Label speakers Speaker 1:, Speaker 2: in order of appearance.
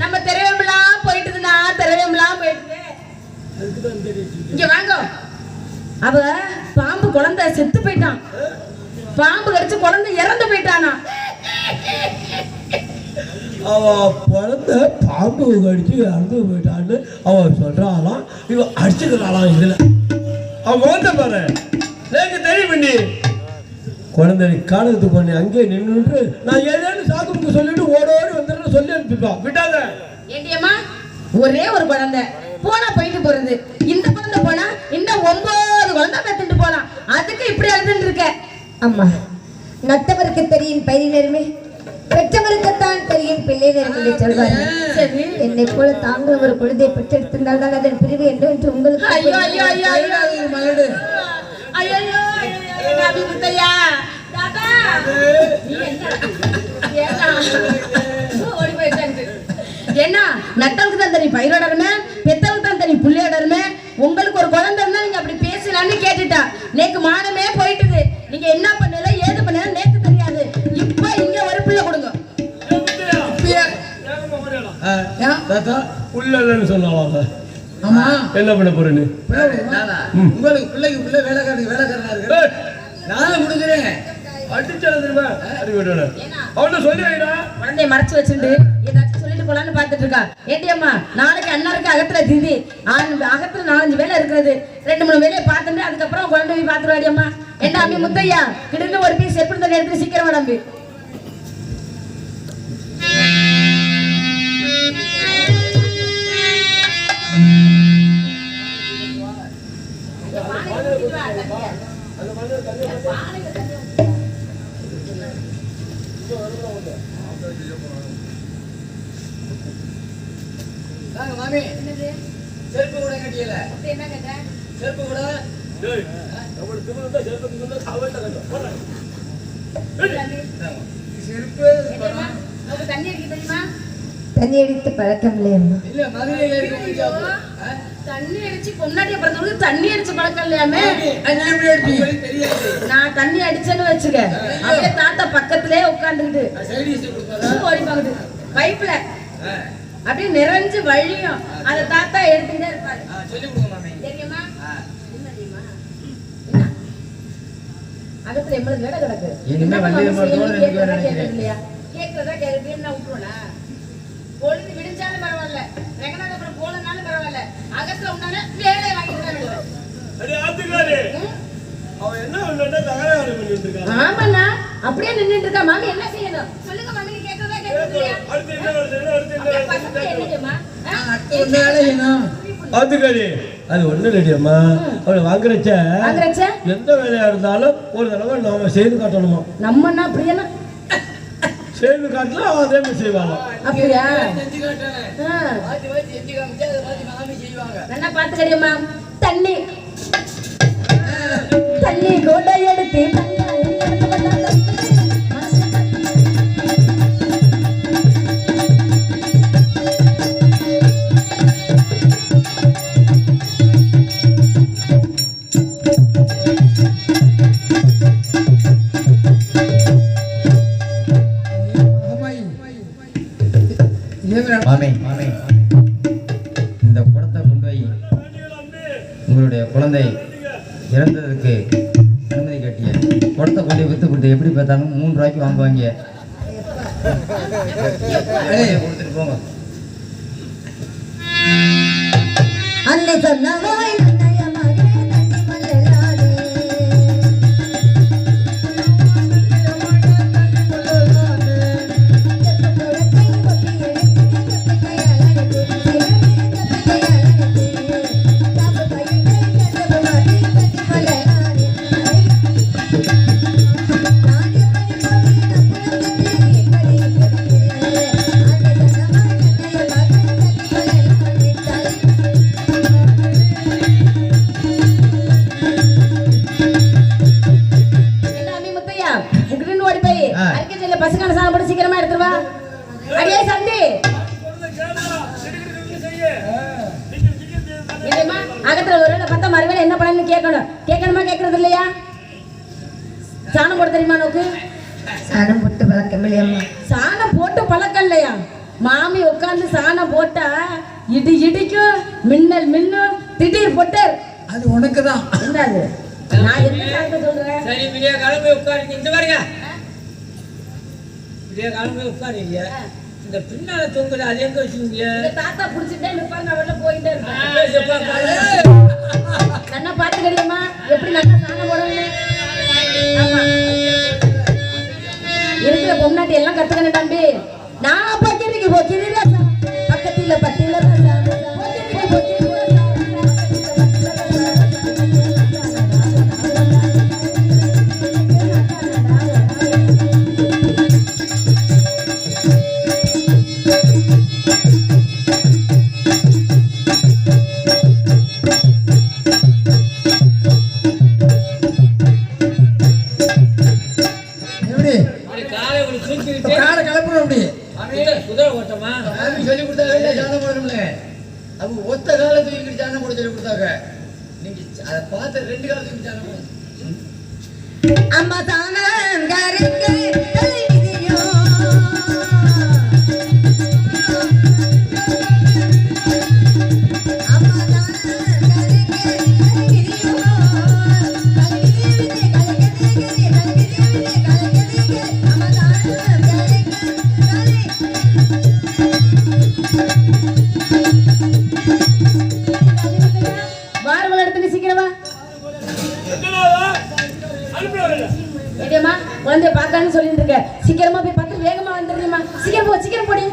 Speaker 1: நம்ம தெரியவெல்லாம் போயிட்டுதுன்னா தெரியவெல்லாம் போயிட்டு இங்க வாங்க. அவ பாம்பு குழந்தை செத்து போயிட்டான். பாம்பு கடிச்சு குழந்தை இறந்து போயிட்டானா?
Speaker 2: அவ குழந்தை பாம்பு கடிச்சு இறந்து போயிட்டான்னு அவ சொல்றாளாம். இவ அடிச்சுக்கிறாளாம். இதுல அவன் குழந்தை பாரு எனக்கு தெரியும் பண்ணி குழந்தை காலத்து பண்ணி அங்கே நின்று நான் ஏதேன்னு சாக்குமுக்கு சொல்லிட்டு ஓடோடி வந்துடுன்னு சொல்லி அனுப்பிப்பான். விட்டாத
Speaker 1: ஏண்டியம்மா, ஒரே ஒரு குழந்தை போனா போயிட்டு போறது. இந்த குழந்தை போனா இன்னும் 9 குழந்தை பெத்துட்டு போலாம். அதுக்கு இப்படி அழுதுன்னு இருக்க.
Speaker 3: அம்மா, நட்டவருக்கு தெரியும் பயிரினருமே, பெற்றவருக்குத்தான் தெரியும் பிள்ளை நேர்களை சொல்வார்கள்.
Speaker 1: சரி,
Speaker 3: என்னை போல தாங்கள் ஒரு குழந்தை பெற்றெடுத்திருந்தால் தான் அதன் பிரிவு என்று உங்களுக்கு
Speaker 1: ஐயோ ஐயோ ஐயோ ஐயோ மலடு ஐயோ ஐயோ நபி முத்தையா தாத்தா நீ என்ன ஓடி போயிட்டாங்க. என்ன நட்டவுக்கு தான் தெரியும் பயிரோடருமே, பெத்தவுக்கு தான் தெரியும் புள்ளையோடருமே. உங்களுக்கு ஒரு குழந்தை இருந்தா நீங்க அப்படி பேசலான்னு கேட்டுட்டா. நேக்கு மானமே போயிட்டுது. நீங்க என்ன பண்ணல ஏது பண்ணல நேக்கு தெரியாது. இப்ப இங்க ஒரு பிள்ளை கொடுங்க.
Speaker 2: சொன்னாங்க.
Speaker 4: ஆமா,
Speaker 2: என்ன பண்ண போறேன்னு
Speaker 4: உங்களுக்கு பிள்ளைக்கு பிள்ளை வேலைக்காரனா இருக்கு. நான் கொடுக்குறேன்.
Speaker 1: குழந்தைய மறைச்சு வச்சுட்டு ஏதாச்சும் சொல்லிட்டு போலான்னு பாத்துட்டு இருக்கா. ஏண்டியம்மா, நாளைக்கு அண்ணாருக்கு அகத்துல திதி அகத்துல 4-5 வேலை இருக்கிறது. 2-3 வேலையை பார்த்துட்டு அதுக்கப்புறம் குழந்தை போய் பாத்துருவாடியம்மா. என்ன அம்மி முத்தையா கிட்ட ஒரு பீஸ் எப்படி தண்ணி எடுத்து சீக்கிரம் நம்பி
Speaker 4: மாமி செருப்பு கூட கட்டியல.
Speaker 1: என்ன கேட்ட
Speaker 4: செருப்பு கூட
Speaker 1: தண்ணி அடிக்க தெரியுமா?
Speaker 3: தண்ணி அடித்து பழக்கம் இல்லையம்மா.
Speaker 4: இல்ல மதுரையில
Speaker 1: தண்ணி அடிச்சு பொன்னாடிய பிறந்தவங்களுக்கு தண்ணி அடிச்சு பழக்கம் இல்லையாமே.
Speaker 4: தெரியாது.
Speaker 1: நான் தண்ணி அடிச்சேன்னு வச்சுக்க, அப்படியே தாத்தா பக்கத்திலே உட்காந்துக்கிட்டு ஓடிப்பாங்க பைப்ல அப்படியே நிறைஞ்சு வழியும். அந்த தாத்தா எடுத்துக்கிட்டே இருப்பாரு.
Speaker 4: சொல்லி கொடுங்க மாமி.
Speaker 1: தெரியுமா? என்ன தெரியுமா? அகத்துல எவ்வளவு வேலை கிடக்கு.
Speaker 4: இனிமே வண்டியில மட்டும்
Speaker 1: இல்லையா கேட்கறதா கேட்கறது என்ன விட்டுருவா? பொழுது விடிஞ்சாலும் பரவாயில்ல, ரெங்கநாத அப்புறம் போலனாலும் பரவாயில்ல, அகத்துல உண்டான வேலையை வாங்கிட்டு தான் விடுவேன். ஆமாண்ணா, அப்படியே நின்றுட்டு இருக்கா. மாமி என்ன செய்யணும் சொல்லுங்க மாமி. கேட்கறதா கேட்கறது
Speaker 2: அது ஒண்ணு இல்லையம்மா. அவளை வாங்குறச்ச எந்த வேலையா இருந்தாலும் ஒரு தடவை நாம செய்து காட்டணுமா.
Speaker 1: நம்மன்னா அப்படியா
Speaker 2: செய்து காட்டலாம் அதே மாதிரி செய்வாங்க.
Speaker 1: அப்படியா?
Speaker 4: செஞ்சு காட்டுறேன். செஞ்சு காமிச்சா அதை மாதிரி மாமி செய்வாங்க.
Speaker 1: நல்லா பாத்துக்கடியம்மா. தண்ணி தண்ணி கூட எடுத்து
Speaker 4: மாமி, இந்த குடத்தை கொண்டு போய் உங்களுடைய குழந்தை இறந்ததுக்கு அனுமதி கட்டிய குடத்தை கொண்டு வித்து கொடுத்து எப்படி பார்த்தாலும் 3 ரூபாய்க்கு வாங்குவாங்க. கொடுத்துட்டு போங்க.
Speaker 3: அன்னை சொன்னவாய் பசங்க சாணம் போட்டு சீக்கிரமா எடுத்துருவா. அடியே சந்தி அகத்துல ஒரு வேலை பார்த்தா மறுவேளை என்ன பண்ணு கேட்கணும். கேட்கணுமா கேட்கறது இல்லையா? சாணம் போட தெரியுமா நோக்கு?
Speaker 1: சாணம் போட்டு பழக்கம் இல்லையம்மா.
Speaker 3: சாணம் போட்டு பழக்கம் இல்லையா? மாமி உட்காந்து சாணம் போட்டா இடி இடிக்கும், மின்னல் மின்னும், திடீர் பொட்டர்.
Speaker 5: அது உனக்கு தான்.
Speaker 3: என்னது? நான் என்ன சாணத்தை சொல்றேன்?
Speaker 5: சரி, விடிய கிளம்பி உட்காருங்க. இந்த பாருங்க, விடிய கிளம்பி உட்காருங்க. இந்த பின்னால தொங்குது, அது எங்க வச்சுக்கீங்க?
Speaker 3: இந்த தாத்தா புடிச்சிட்டே நிப்பாரு, நான் வெளில போயிட்டே இருப்பேன். நல்லா பாத்துக்கடியம்மா, எப்படி நல்லா சாணம் போடணும். ஆமா, இருக்கிற பொம்னாட்டி எல்லாம் கத்துக்கணும் தம்பி. நான் பக்கிரிக்கு போக்கிறேன் பக்கத்துல பத்தியில
Speaker 5: காலை கிளப்பணும். அப்படி குதிரை ஓட்டமா சொல்லி கொடுத்தாங்க. சாணம் போடணும்ல, அவங்க ஒத்த காலை தூக்கிட்டு சாணம் போட சொல்லி கொடுத்தாங்க. நீங்க அதை பார்த்து 2 காலை தூக்கி சாணம் போட.
Speaker 1: அம்மா சாணம் கரைக்கு தலை விதியோ. அம்மா சாணம் கரைக்கு தலை விதியோ. கலகிதே அம்மா சாணம் கரைக்கு தலை.
Speaker 3: வாரவளை எடுத்து சீக்கிரமா. ஏடியம்மா, குழந்தைய பார்க்கணும்னு சொல்லிட்டு இருக்க. சீக்கிரமா போய் பார்த்து வேகமா வந்துடுறீம்மா. சீக்கிரம் போ, சீக்கிரம் போடி.